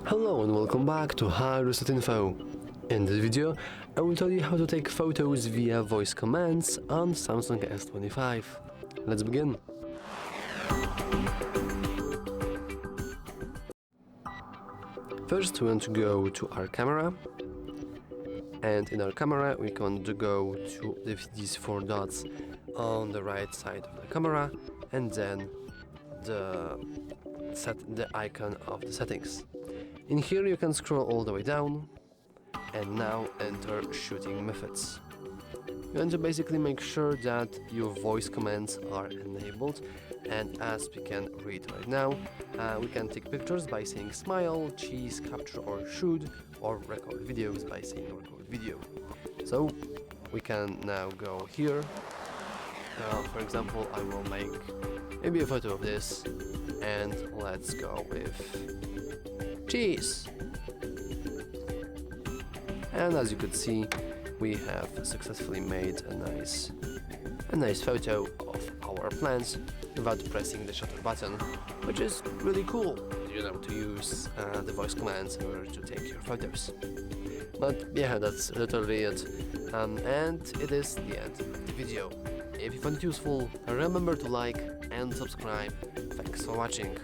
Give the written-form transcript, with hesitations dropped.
Hello and welcome back to HardReset.Info. In this video, I will tell you how to take photos via voice commands on Samsung S25. Let's begin. First, we want to go to our camera, and in our camera we want to go to these four dots on the right side of the camera, and then set the icon of the settings. In here you can scroll all the way down and now enter shooting methods. You want to basically make sure that your voice commands are enabled, and as we can read right now, we can take pictures by saying smile, cheese, capture or shoot, or record videos by saying record video. So we can now go here. For example, I will make maybe a photo of this, and let's go with cheese. And as you could see, we have successfully made a nice photo of our plants without pressing the shutter button, which is really cool, you know, to use the voice commands in order to take your photos. But yeah, that's literally it, and it is the end of the video. If you found it useful, remember to like and subscribe. Thanks for watching.